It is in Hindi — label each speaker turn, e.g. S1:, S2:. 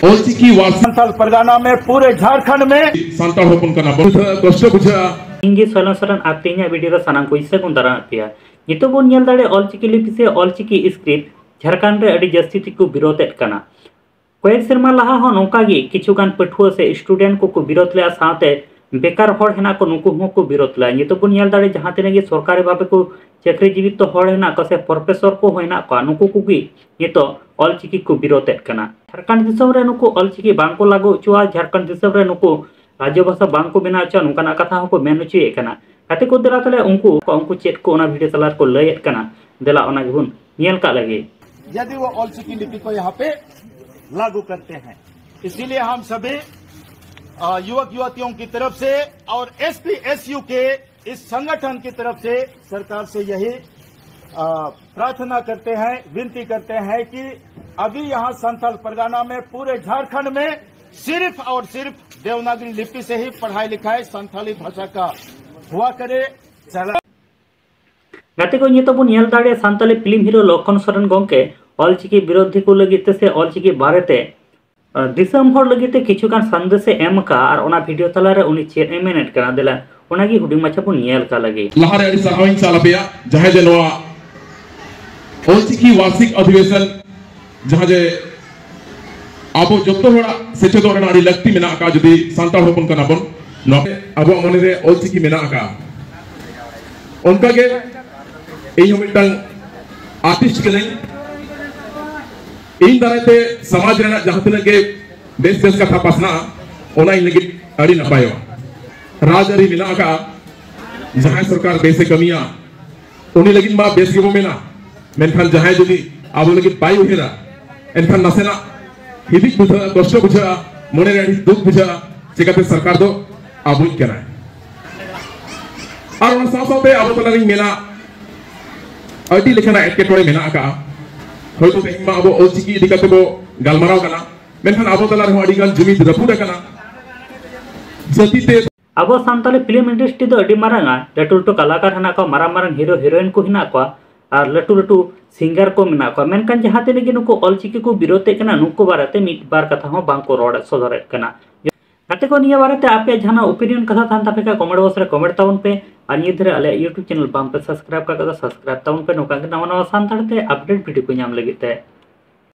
S1: ऑलचिकी
S2: संथाल परगना में पूरे झारखंड में
S1: सांताल होपन करना बहुत कष्ट बुझा
S3: इंगे सोलन सरन आतेኛ वीडियो सानाम को इसे गुंदारा पिया नितो बोन नेल दाड़े ऑलचिकी लिपि से ऑलचिकी स्क्रिप्ट झारखंड रे अडी जस्ती तिकु विरोधेत कना कयेक सेरमा लाहा हो नोका गे किछुगान पठुआ से स्टूडेंट को विरोध ले साथे बेकार हड़ हेना को नुकु हो को विरोध ले नितो बोन नेल दाड़े जहां तेने गे सरकारी भाबे को चाकरी जीवित तो हड़ हेना को से प्रोफेसर को होइना को नुकु को गी नितो ऑलचिकी को विरोधेत कना झारखंड दिसम रे नुकु ऑलचिकी बांग को लागू चुआ झारखंड दिसम रे नुकु राज्य भाषा बांग को बना चा नुकाना कथा को मेन होचुए कना कते को दरा तले उनको चेक को ओना वीडियो तलार को लयत कना देला ओना गुन नियल का लगे
S2: यदि वो ऑलचिकी लिपि को यहाँ पे लागू करते हैं। इसीलिए हम सभी युवक युवतियों की तरफ से और SPSU के इस संगठन की तरफ से सरकार से यही प्रार्थना करते हैं, विनती करते हैं कि अभी यहाँ संथाल परगना में पूरे झारखंड में सिर्फ और सिर्फ देवनागरी लिपि से ही पढ़ाई लिखाई संथाली भाषा का हुआ करे।
S3: गाते को नितो बन नेल दाड़े संथाली फिल्म हीरो लखन सोरेन गोंके ऑलचिकी विरोधी को लगिते से ऑलचिकी बारेते दिसम हर लगिते किछुगान संदेश एम का और ओना वीडियो तलारे उनी चेट एमेनेट कना देला ओनागी हुडी माछा बन नेल का लगे
S1: लहारे अडी साहाविन सालापेया जहां जे नोआ ऑलचिकी वार्षिक अधिवेशन जहां जे आबो जत्तो होड़ा सेचेदो रेना अडी लक्ति मेना का जदि सांताल होपन कना बन नो आबो मने रे ऑलचिकी मेना का उनका के एई मिटन आर्टिस्ट के नहीं इन दाराते समाज रेना जहां तने के देश देश का पासना ओना इन लगी अड़ी नपायो राजरी मिना का जहां सरकार बेसे कमिया उनी लगी बा बेस के मेना मेनखान जहां जदी आबो लगी पाई उहेरा एनखान नसेना हिदिक बुझा कष्ट बुझा मने रे दुख बुझा चिकाते सरकार दो आबो केना और ओना साथे आबो तलारी मेना अडी लेखना एटकेटोरे मेना का होयतो तेमा आबो ऑलचिकी दिकते बो गालमाराव कना मेनखान आबो तलार हो अडिगान जुमिद रपुड कना जतिते
S3: आबो सांताली फिल्म इंडस्ट्री दो अडी मारांगा लटू लटू कलाकार हना को मारांग मारांग हीरो हीरोइन को हिना को और लटू लटू सिंगर को मिना को मेनखान जहां तेने गे नुको ऑलचिकी को विरोधते कना नुको बारते मिट बार कथा हो बांग को रोड सदरे कना गाते को निया बारते आपे जहां ओपिनियन कथा थान तापे का कमेंट बॉक्स रे कमेंट ताउन पे और ये धरे अले YouTube चैनल बांग पे सब्सक्राइब का सब्सक्राइब ताउन पे नोका के नवा नवा सांताड़ते अपडेट वीडियो को नाम लगिते